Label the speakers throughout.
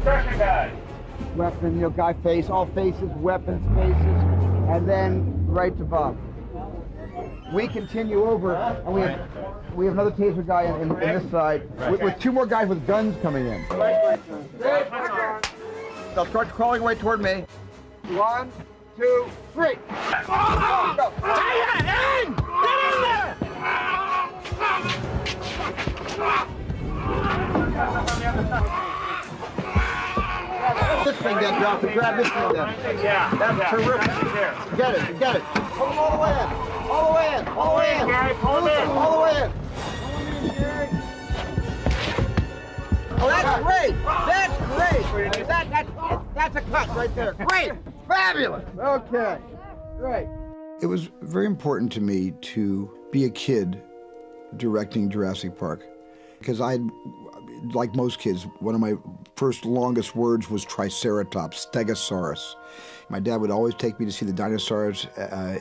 Speaker 1: Construction guy.
Speaker 2: Weapon, you know, guy face, all faces, weapons, faces, and then right to Bob. We continue over, and we have another taser guy in this side, with two more guys with guns coming in. They'll start crawling away toward me. 1, 2, 3. Go.
Speaker 1: Get in there!
Speaker 2: This thing then, Johnson. Grab this thing then.
Speaker 1: Yeah.
Speaker 2: That's terrific. Get it. Pull them all the way in. All the way in. All the way in.
Speaker 1: Gary, pull them in.
Speaker 2: All the way in. Oh, that's great. That's great. That's a cut right there. Great. Fabulous. Okay. Great. It was very important to me to be a kid directing Jurassic Park, because like most kids, one of my first longest words was Triceratops, Stegosaurus. My dad would always take me to see the dinosaurs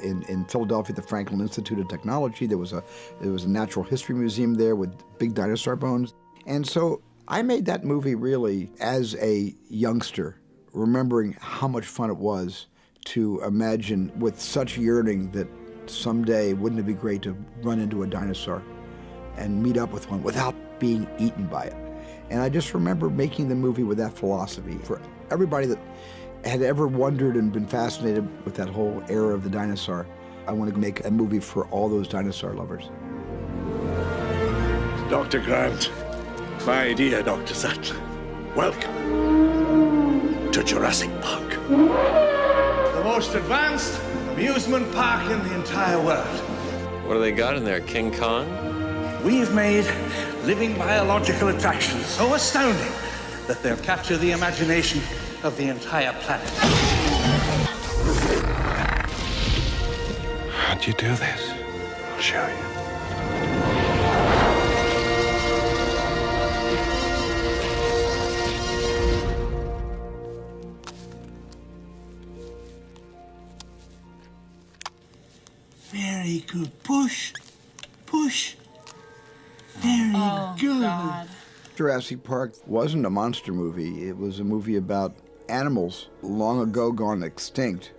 Speaker 2: in Philadelphia at the Franklin Institute of Technology. There was a natural history museum there with big dinosaur bones. And so I made that movie really as a youngster, remembering how much fun it was to imagine with such yearning that someday wouldn't it be great to run into a dinosaur and meet up with one without being eaten by it. And I just remember making the movie with that philosophy. For everybody that had ever wondered and been fascinated with that whole era of the dinosaur, I want to make a movie for all those dinosaur lovers.
Speaker 3: Dr. Grant, my dear Dr. Sattler, welcome to Jurassic Park. The most advanced amusement park in the entire world.
Speaker 4: What do they got in there, King Kong?
Speaker 3: We've made living biological attractions so astounding that they'll capture the imagination of the entire planet.
Speaker 4: How'd you do this? I'll show you.
Speaker 3: Very good. Push. Very good.
Speaker 5: God.
Speaker 2: Jurassic Park wasn't a monster movie. It was a movie about animals long ago gone extinct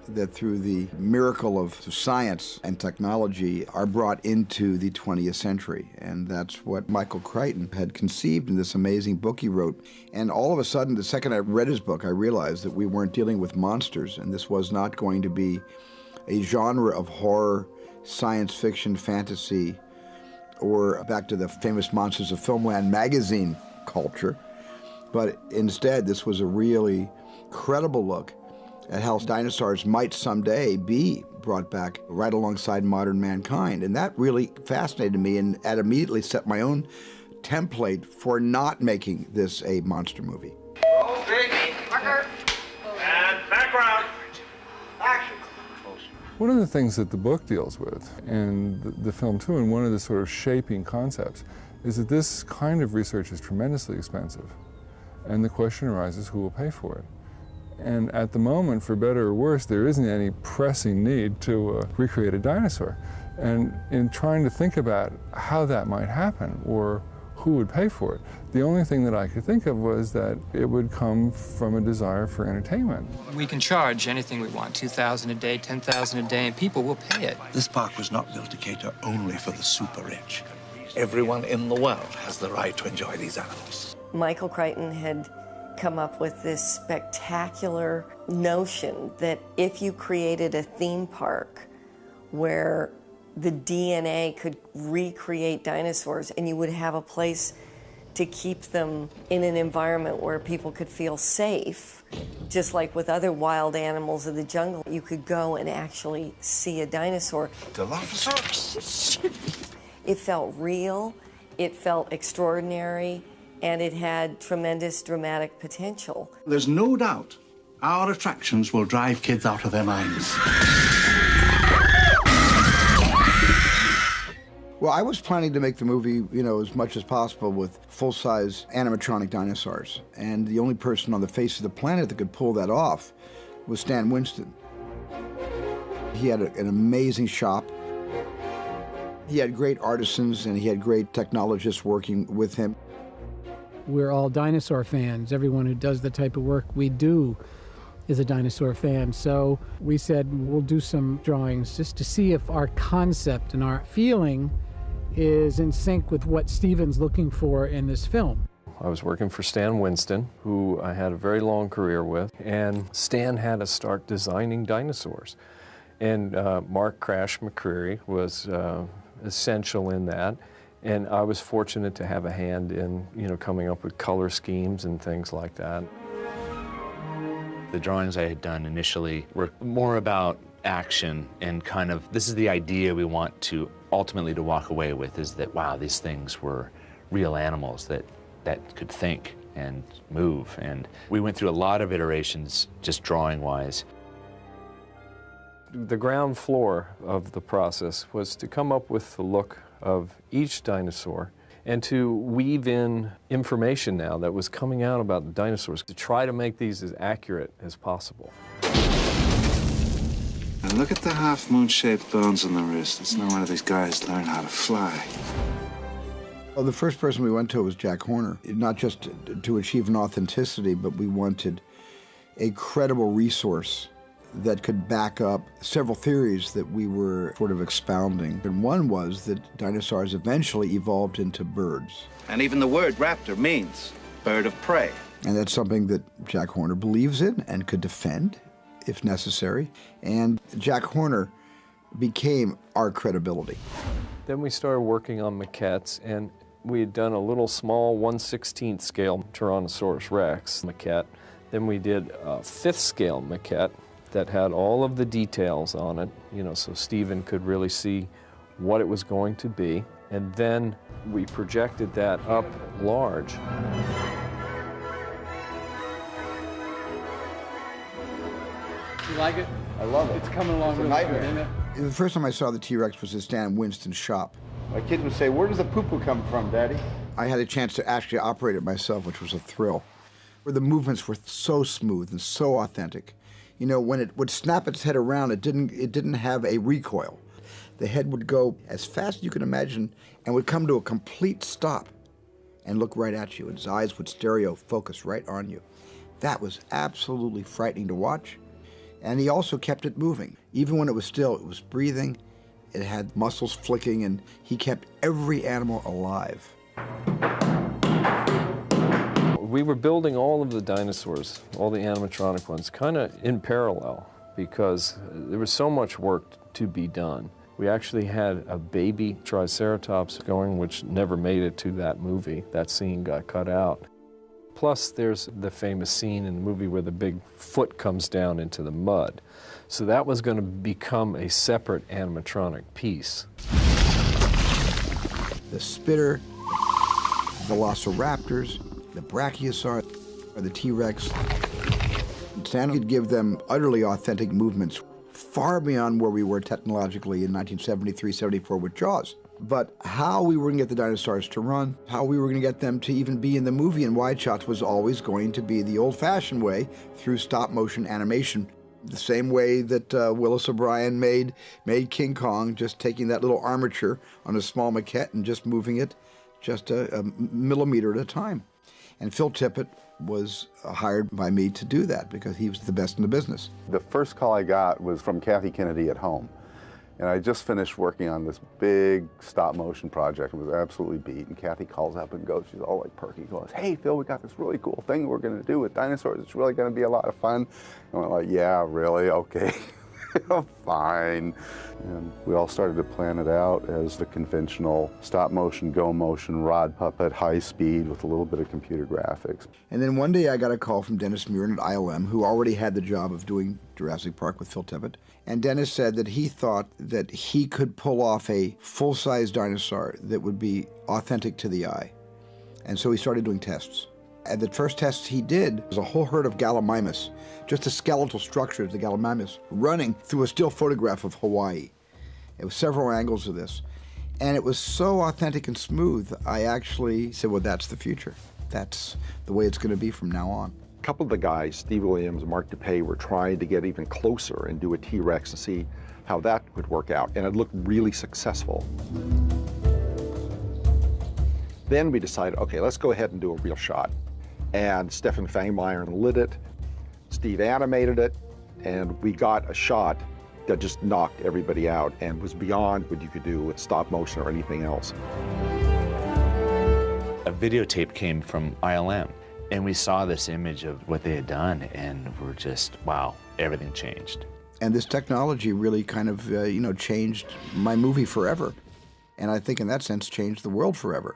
Speaker 2: that through the miracle of science and technology are brought into the 20th century. And that's what Michael Crichton had conceived in this amazing book he wrote. And all of a sudden, the second I read his book, I realized that we weren't dealing with monsters, and this was not going to be a genre of horror, science fiction, fantasy, or back to the famous Monsters of Filmland magazine culture. But instead, this was a really credible look at how dinosaurs might someday be brought back right alongside modern mankind. And that really fascinated me, and that immediately set my own template for not making this a monster movie.
Speaker 1: Roll, Grady, marker, and background. Action.
Speaker 6: One of the things that the book deals with, and the film too, and one of the sort of shaping concepts, is that this kind of research is tremendously expensive. And the question arises, who will pay for it? And at the moment, for better or worse, there isn't any pressing need to recreate a dinosaur. And in trying to think about how that might happen, or who would pay for it, the only thing that I could think of was that it would come from a desire for entertainment.
Speaker 7: We can charge anything we want, $2,000 a day, $10,000 a day, and people will pay it.
Speaker 3: This park was not built to cater only for the super rich. Everyone in the world has the right to enjoy these animals.
Speaker 8: Michael Crichton had come up with this spectacular notion that if you created a theme park where the DNA could recreate dinosaurs and you would have a place to keep them in an environment where people could feel safe, just like with other wild animals of the jungle, you could go and actually see a dinosaur.
Speaker 3: Dilophosaurus.
Speaker 8: It felt real, it felt extraordinary, and it had tremendous dramatic potential.
Speaker 3: There's no doubt our attractions will drive kids out of their minds.
Speaker 2: Well, I was planning to make the movie, you know, as much as possible with full-size animatronic dinosaurs. And the only person on the face of the planet that could pull that off was Stan Winston. He had an amazing shop. He had great artisans and he had great technologists working with him.
Speaker 5: we're all dinosaur fans. Everyone who does the type of work we do is a dinosaur fan. So we said we'll do some drawings just to see if our concept and our feeling is in sync with what Steven's looking for in this film.
Speaker 9: I was working for Stan Winston, who I had a very long career with, and Stan had us start designing dinosaurs. And Mark Crash McCreary was essential in that. And I was fortunate to have a hand in, coming up with color schemes and things like that.
Speaker 10: The drawings I had done initially were more about action and kind of, this is the idea we want to ultimately to walk away with, is that, wow, these things were real animals that could think and move. And we went through a lot of iterations, just drawing-wise.
Speaker 9: The ground floor of the process was to come up with the look of each dinosaur and to weave in information now that was coming out about the dinosaurs to try to make these as accurate as possible.
Speaker 11: And look at the half-moon-shaped bones on the wrist. It's no wonder these guys learn how to fly.
Speaker 2: Well, the first person we went to was Jack Horner, not just to achieve an authenticity, but we wanted a credible resource that could back up several theories that we were sort of expounding. And one was that dinosaurs eventually evolved into birds.
Speaker 11: And even the word raptor means bird of prey.
Speaker 2: And that's something that Jack Horner believes in and could defend if necessary. And Jack Horner became our credibility.
Speaker 9: Then we started working on maquettes, and we had done a little small 1/16 scale Tyrannosaurus Rex maquette. Then we did a 5th scale maquette that had all of the details on it, so Steven could really see what it was going to be. And then we projected that up large.
Speaker 5: You like it?
Speaker 2: I love it.
Speaker 5: It's coming along really good, isn't it?
Speaker 2: The first time I saw the T-Rex was at Stan Winston's shop.
Speaker 12: My kids would say, "Where does the poo-poo come from, Daddy?"
Speaker 2: I had a chance to actually operate it myself, which was a thrill. Where the movements were so smooth and so authentic. When it would snap its head around, it didn't have a recoil. The head would go as fast as you can imagine and would come to a complete stop and look right at you. Its eyes would stereo focus right on you. That was absolutely frightening to watch. And he also kept it moving. Even when it was still, it was breathing, it had muscles flicking, and he kept every animal alive.
Speaker 9: We were building all of the dinosaurs, all the animatronic ones, kind of in parallel because there was so much work to be done. We actually had a baby Triceratops going, which never made it to that movie. That scene got cut out. Plus, there's the famous scene in the movie where the big foot comes down into the mud. So that was going to become a separate animatronic piece.
Speaker 2: The spitter, velociraptors, the brachiosaur, or the T-Rex. Stan could give them utterly authentic movements far beyond where we were technologically in 1973-74 with Jaws. But how we were going to get the dinosaurs to run, how we were going to get them to even be in the movie in wide shots was always going to be the old-fashioned way through stop-motion animation. The same way that Willis O'Brien made King Kong, just taking that little armature on a small maquette and just moving it just a millimeter at a time. And Phil Tippett was hired by me to do that because he was the best in the business.
Speaker 12: The first call I got was from Kathy Kennedy at home. And I just finished working on this big stop-motion project and was absolutely beat. And Kathy calls up and goes, she's all like perky, goes, "Hey, Phil, we got this really cool thing we're going to do with dinosaurs. It's really going to be a lot of fun." And I'm like, "Yeah, really? Okay." Fine. And we all started to plan it out as the conventional stop-motion, go-motion, rod puppet, high speed with a little bit of computer graphics.
Speaker 2: And then one day I got a call from Dennis Muren at ILM, who already had the job of doing Jurassic Park with Phil Tippett. And Dennis said that he thought that he could pull off a full-size dinosaur that would be authentic to the eye. And so he started doing tests. And the first tests he did was a whole herd of Gallimimus, just the skeletal structure of the Gallimimus, running through a still photograph of Hawaii. It was several angles of this. And it was so authentic and smooth, I actually said, well, that's the future. That's the way it's going to be from now on.
Speaker 13: A couple of the guys, Steve Williams and Mark DePay, were trying to get even closer and do a T-Rex and see how that would work out. And it looked really successful. Then we decided, okay, let's go ahead and do a real shot. And Stefan Fangmeyer lit it, Steve animated it, and we got a shot that just knocked everybody out and was beyond what you could do with stop motion or anything else.
Speaker 10: A videotape came from ILM, and we saw this image of what they had done, and we're just, wow, everything changed.
Speaker 2: And this technology really kind of, changed my movie forever. And I think in that sense, changed the world forever.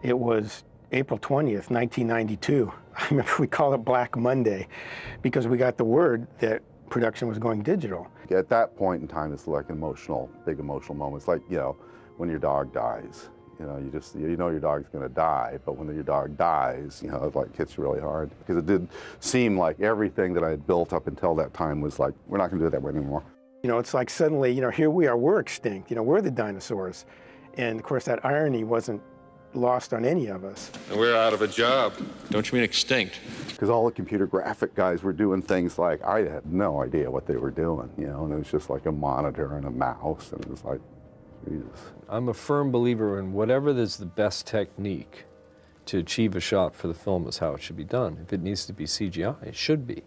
Speaker 14: It was April 20th, 1992. I remember we called it Black Monday because we got the word that production was going digital.
Speaker 12: At that point in time, it's like big emotional moments, like, when your dog dies. You know your dog's going to die, but when your dog dies, it like hits you really hard. Because it did seem like everything that I had built up until that time was like, we're not going to do it that way anymore.
Speaker 14: It's like suddenly, here we are, we're extinct, we're the dinosaurs. And of course that irony wasn't lost on any of us.
Speaker 4: We're out of a job. Don't you mean extinct?
Speaker 12: Because all the computer graphic guys were doing things like, I had no idea what they were doing, and it was just like a monitor and a mouse, and it was like, Jesus.
Speaker 9: I'm a firm believer in whatever is the best technique to achieve a shot for the film is how it should be done. If it needs to be CGI, it should be.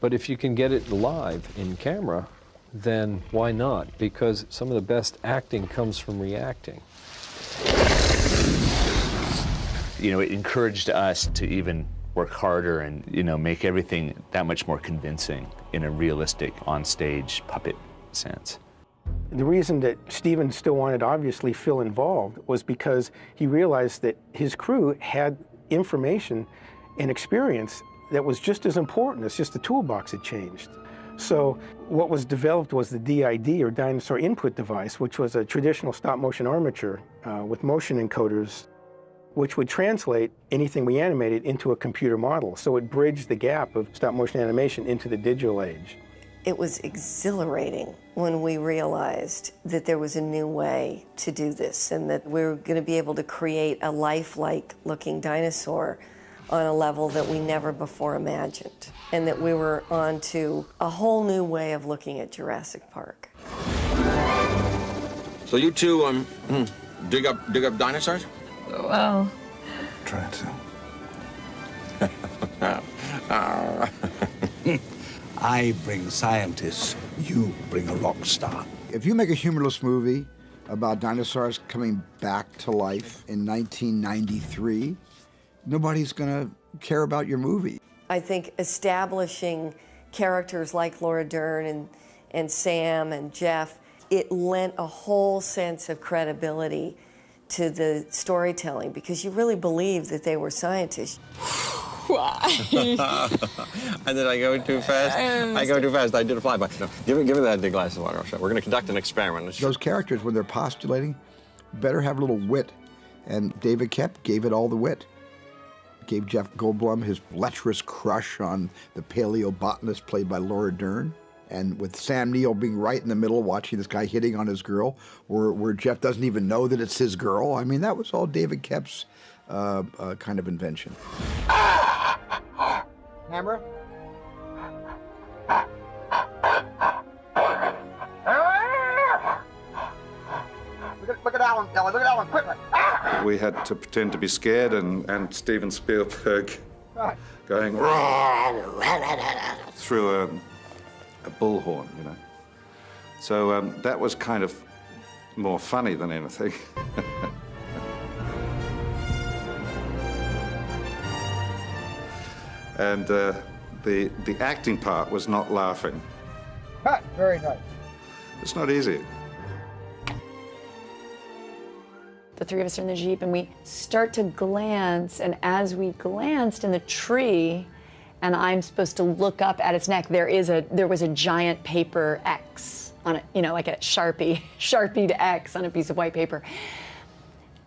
Speaker 9: But if you can get it live in camera, then why not? Because some of the best acting comes from reacting.
Speaker 10: It encouraged us to even work harder and, make everything that much more convincing in a realistic, on-stage puppet sense.
Speaker 14: The reason that Steven still wanted, obviously, Phil involved was because he realized that his crew had information and experience that was just as important. It's just the toolbox had changed. So what was developed was the DID, or Dinosaur Input Device, which was a traditional stop-motion armature with motion encoders, which would translate anything we animated into a computer model. So it bridged the gap of stop-motion animation into the digital age.
Speaker 8: It was exhilarating when we realized that there was a new way to do this and that we were going to be able to create a lifelike looking dinosaur on a level that we never before imagined, and that we were on to a whole new way of looking at Jurassic Park.
Speaker 1: So you two dig up dinosaurs?
Speaker 11: Well, try to.
Speaker 3: I bring scientists, you bring a rock star.
Speaker 2: If you make a humorless movie about dinosaurs coming back to life in 1993, nobody's going to care about your movie.
Speaker 8: I think establishing characters like Laura Dern and Sam and Jeff, it lent a whole sense of credibility to the storytelling because you really believed that they were scientists.
Speaker 1: Why? And did I go too fast? I go too fast. I did a flyby. No, give me that big glass of water. We're going to conduct an experiment.
Speaker 2: Those characters, when they're postulating, better have a little wit. And David Koepp gave it all the wit. Gave Jeff Goldblum his lecherous crush on the paleobotanist played by Laura Dern. And with Sam Neill being right in the middle, watching this guy hitting on his girl, where Jeff doesn't even know that it's his girl. I mean, that was all David Koepp's kind of invention. Camera?
Speaker 15: Look at that one, Kelly. Look at that one, quickly.
Speaker 11: We had to pretend to be scared, and Steven Spielberg going through a bullhorn, So that was kind of more funny than anything. And the acting part was not laughing.
Speaker 15: Very nice.
Speaker 11: It's not easy.
Speaker 16: The three of us are in the Jeep and we start to glance, and as we glanced in the tree and I'm supposed to look up at its neck, there was a giant paper X on it, like a Sharpied X on a piece of white paper.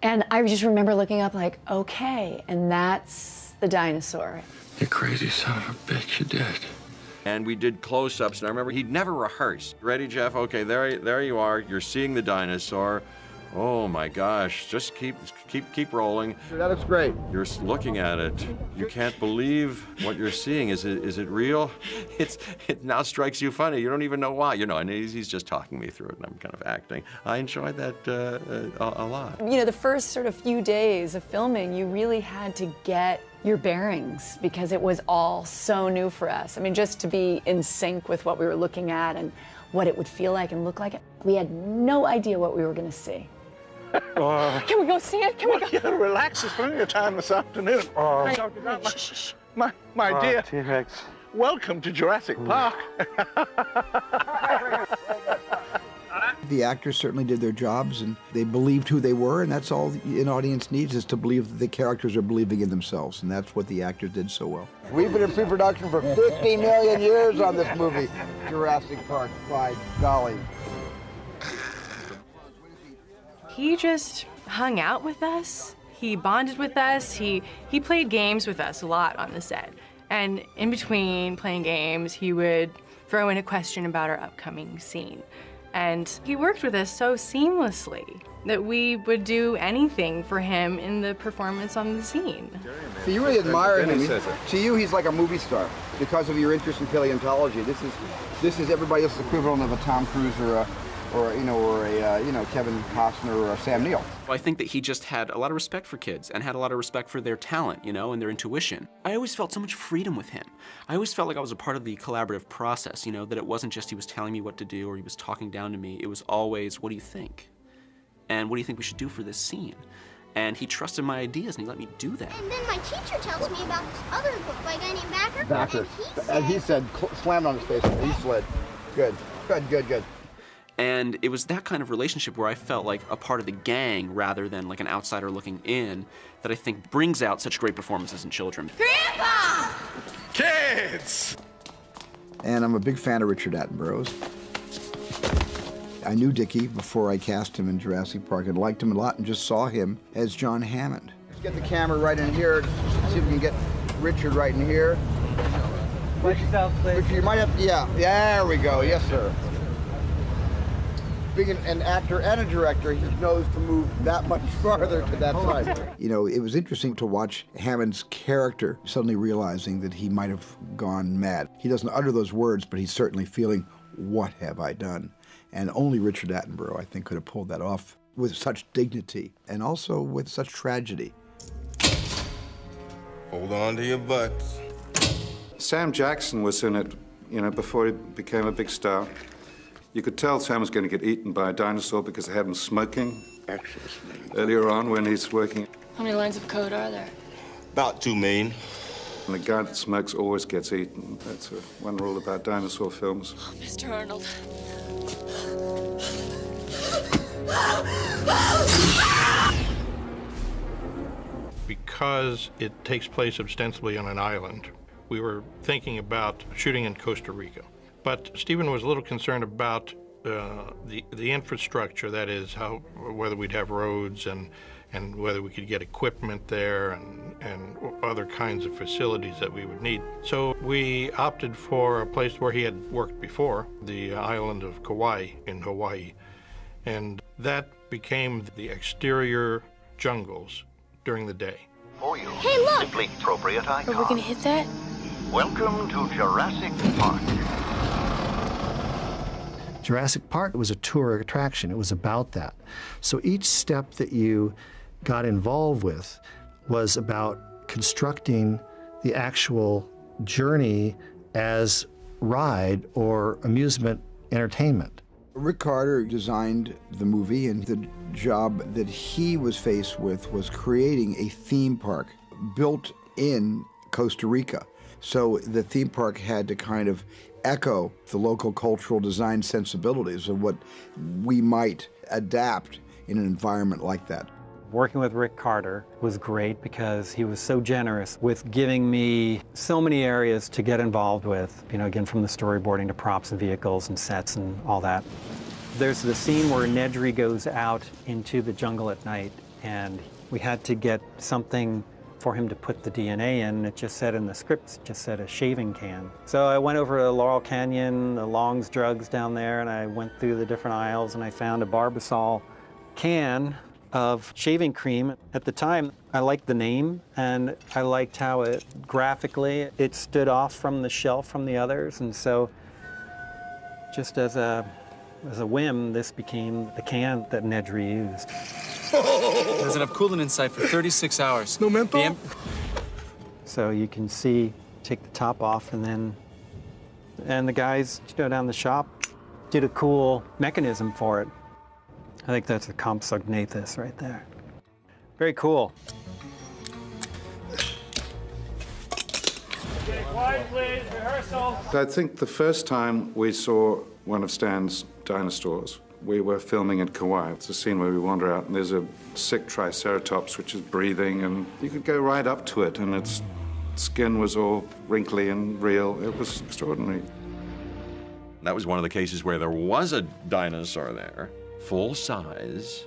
Speaker 16: And I just remember looking up like, okay, and that's the dinosaur.
Speaker 4: You crazy son of a bitch, you did.
Speaker 1: And we did close-ups, and I remember he'd never rehearsed. Ready, Jeff? Okay, there you are. You're seeing the dinosaur. Oh my gosh, just keep rolling.
Speaker 2: That looks great.
Speaker 1: You're looking at it. You can't believe what you're seeing. Is it real? It now strikes you funny. You don't even know why. You know, and he's just talking me through it, and I'm kind of acting. I enjoyed that a lot.
Speaker 16: You know, the first sort of few days of filming, you really had to get your bearings because it was all so new for us. I mean, just to be in sync with what we were looking at and what it would feel like and look like. We had no idea what we were going to see. Can we go see it? Can we go?
Speaker 3: Yeah, relax. There's plenty of time this afternoon. My dear,
Speaker 14: T-Rex.
Speaker 3: welcome to Jurassic Park.
Speaker 2: The actors certainly did their jobs, and they believed who they were, and that's all an audience needs, is to believe that the characters are believing in themselves, and that's what the actors did so well. We've been in pre-production for 50 million years on this movie, Jurassic Park, by golly.
Speaker 17: He just hung out with us. He bonded with us. He played games with us a lot on the set. And in between playing games, he would throw in a question about our upcoming scene. And he worked with us so seamlessly that we would do anything for him in the performance on the scene.
Speaker 2: So you really admire him. To you, he's like a movie star because of your interest in paleontology. This is everybody else's equivalent of a Tom Cruise or a Kevin Costner or a Sam Neill.
Speaker 18: I think that he just had a lot of respect for kids and had a lot of respect for their talent, you know, and their intuition. I always felt so much freedom with him. I always felt like I was a part of the collaborative process, you know, that it wasn't just he was telling me what to do or he was talking down to me. It was always, what do you think? And what do you think we should do for this scene? And he trusted my ideas and he let me do that.
Speaker 19: And then my teacher tells me about this other book by a guy named Backer.
Speaker 2: Backer. And he said, slammed on his face, and he slid. Good.
Speaker 18: And it was that kind of relationship where I felt like a part of the gang rather than like an outsider looking in that I think brings out such great performances in children.
Speaker 19: Grandpa!
Speaker 3: Kids!
Speaker 2: And I'm a big fan of Richard Attenborough's. I knew Dickie before I cast him in Jurassic Park and liked him a lot and just saw him as John Hammond. Let's get the camera right in here, see if we can get Richard right in here.
Speaker 20: Watch yourself, please.
Speaker 2: Richard, you might have to, yeah, there we go, yes sir. Being an actor and a director, he knows to move that much farther to that side. You know, it was interesting to watch Hammond's character suddenly realizing that he might have gone mad. He doesn't utter those words, but he's certainly feeling, what have I done? And only Richard Attenborough, I think, could have pulled that off with such dignity and also with such tragedy.
Speaker 21: Hold on to your butts.
Speaker 11: Sam Jackson was in it, you know, before he became a big star. You could tell Sam was going to get eaten by a dinosaur because they had him smoking earlier on when he's working.
Speaker 17: How many lines of code are there?
Speaker 21: About 2 million.
Speaker 11: And the guy that smokes always gets eaten. That's one rule about dinosaur films.
Speaker 17: Mr. Arnold.
Speaker 22: Because it takes place ostensibly on an island, we were thinking about shooting in Costa Rica. But Steven was a little concerned about the infrastructure, that is, whether we'd have roads and whether we could get equipment there and other kinds of facilities that we would need. So we opted for a place where he had worked before, the island of Kauai in Hawaii. And that became the exterior jungles during the day.
Speaker 23: For you,
Speaker 17: hey, look!
Speaker 23: simply appropriate icon.
Speaker 17: Are we gonna hit that?
Speaker 23: Welcome to Jurassic Park.
Speaker 24: Jurassic Park was a tour attraction. It was about that. So each step that you got involved with was about constructing the actual journey as ride or amusement entertainment.
Speaker 2: Rick Carter designed the movie, and the job that he was faced with was creating a theme park built in Costa Rica. So the theme park had to kind of echo the local cultural design sensibilities of what we might adapt in an environment like that.
Speaker 20: Working with Rick Carter was great because he was so generous with giving me so many areas to get involved with, you know, again, from the storyboarding to props and vehicles and sets and all that. There's the scene where Nedry goes out into the jungle at night, and we had to get something for him to put the DNA in. It just said in the script, it just said a shaving can. So I went over to Laurel Canyon, the Long's Drugs down there, and I went through the different aisles, and I found a Barbasol can of shaving cream. At the time, I liked the name, and I liked how it graphically it stood off from the shelf from the others, and so just as a whim, this became the can that Nedry used.
Speaker 5: There's enough coolant inside for 36 hours.
Speaker 24: No menthol?
Speaker 20: So you can see, take the top off, and the guys down the shop did a cool mechanism for it. I think that's a compsognathus right there. Very cool.
Speaker 6: Okay, quiet please, rehearsal.
Speaker 11: I think the first time we saw one of Stan's dinosaurs, we were filming in Kauai. It's a scene where we wander out and there's a sick triceratops which is breathing, and you could go right up to it and its skin was all wrinkly and real. It was extraordinary.
Speaker 1: That was one of the cases where there was a dinosaur there, full size,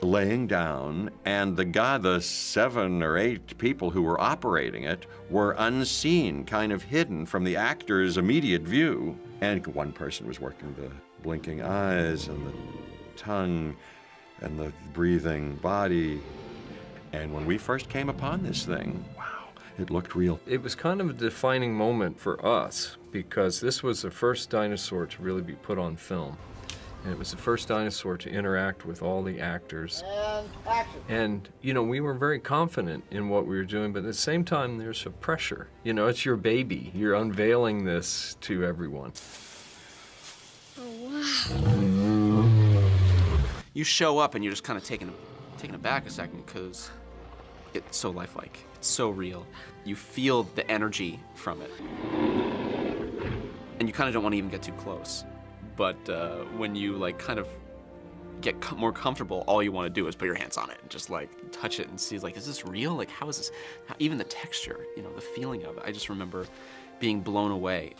Speaker 1: laying down, and the 7 or 8 people who were operating it were unseen, kind of hidden from the actor's immediate view. And one person was working the blinking eyes and the tongue and the breathing body. And when we first came upon this thing, wow, it looked real.
Speaker 9: It was kind of a defining moment for us because this was the first dinosaur to really be put on film. And it was the first dinosaur to interact with all the actors.
Speaker 15: And action.
Speaker 9: And, you know, we were very confident in what we were doing, but at the same time, there's a pressure. You know, it's your baby. You're unveiling this to everyone.
Speaker 19: Oh, wow.
Speaker 18: You show up and you're just kind of taken aback a second because it's so lifelike. It's so real. You feel the energy from it. And you kind of don't want to even get too close. But when you like kind of get more comfortable, all you want to do is put your hands on it and just like touch it and see like, is this real? Like, how is this? Even the texture, you know, the feeling of it. I just remember being blown away.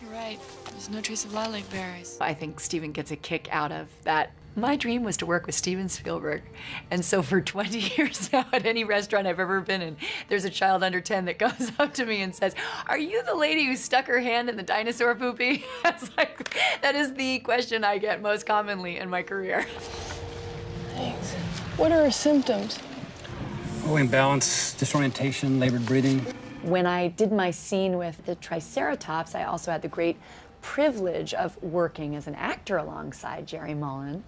Speaker 7: You're right. There's no trace of lilac berries.
Speaker 16: I think Steven gets a kick out of that. My dream was to work with Steven Spielberg. And so for 20 years now, at any restaurant I've ever been in, there's a child under 10 that goes up to me and says, "Are you the lady who stuck her hand in the dinosaur poopy?" It's like, that is the question I get most commonly in my career.
Speaker 7: Thanks. What are her symptoms?
Speaker 5: Oh, imbalance, disorientation, labored breathing.
Speaker 16: When I did my scene with the Triceratops, I also had the great privilege of working as an actor alongside Jerry Mullen,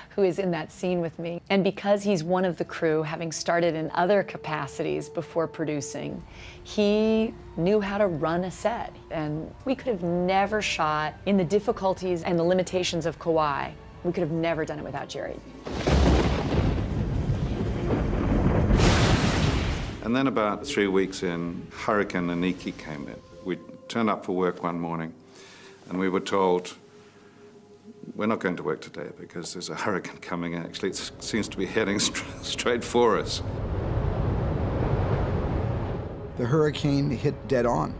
Speaker 16: who is in that scene with me. And because he's one of the crew, having started in other capacities before producing, he knew how to run a set. And we could have never shot in the difficulties and the limitations of Kauai. We could have never done it without Jerry.
Speaker 11: And then about 3 weeks in, Hurricane Aniki came in. We turned up for work one morning, and we were told, we're not going to work today because there's a hurricane coming in. Actually, it seems to be heading straight for us.
Speaker 2: The hurricane hit dead on.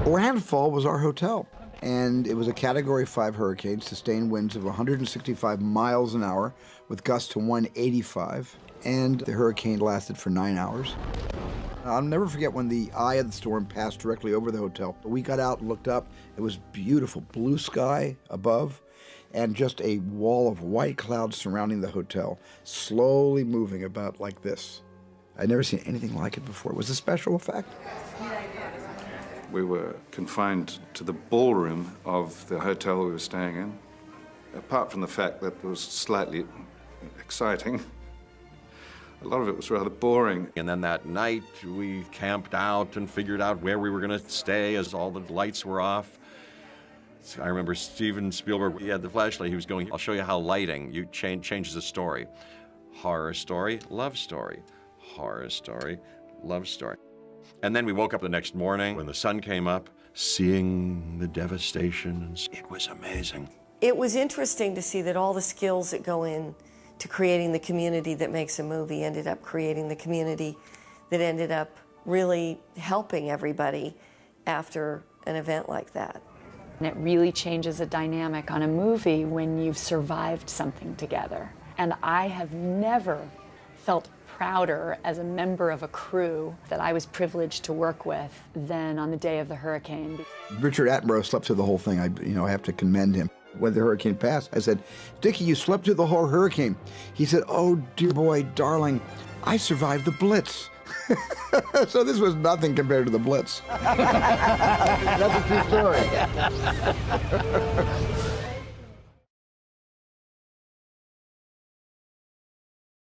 Speaker 2: Landfall was our hotel, and it was a Category 5 hurricane, sustained winds of 165 miles an hour with gusts to 185, and the hurricane lasted for 9 hours. I'll never forget when the eye of the storm passed directly over the hotel. We got out and looked up. It was beautiful, blue sky above, and just a wall of white clouds surrounding the hotel, slowly moving about like this. I'd never seen anything like it before. It was a special effect.
Speaker 11: We were confined to the ballroom of the hotel we were staying in. Apart from the fact that it was slightly exciting, a lot of it was rather boring.
Speaker 1: And then that night, we camped out and figured out where we were going to stay as all the lights were off. So I remember Steven Spielberg, he had the flashlight. He was going, "I'll show you how lighting changes a story. Horror story, love story. Horror story, love story." And then we woke up the next morning when the sun came up, seeing the devastation. It was amazing.
Speaker 8: It was interesting to see that all the skills that go in to creating the community that makes a movie ended up creating the community that ended up really helping everybody after an event like that.
Speaker 16: And it really changes a dynamic on a movie when you've survived something together. And I have never felt prouder as a member of a crew that I was privileged to work with than on the day of the hurricane.
Speaker 2: Richard Attenborough slept through the whole thing. I have to commend him. When the hurricane passed, I said, "Dickie, you slept through the whole hurricane." He said, "Oh, dear boy, darling, I survived the Blitz." So this was nothing compared to the Blitz. That's a true story.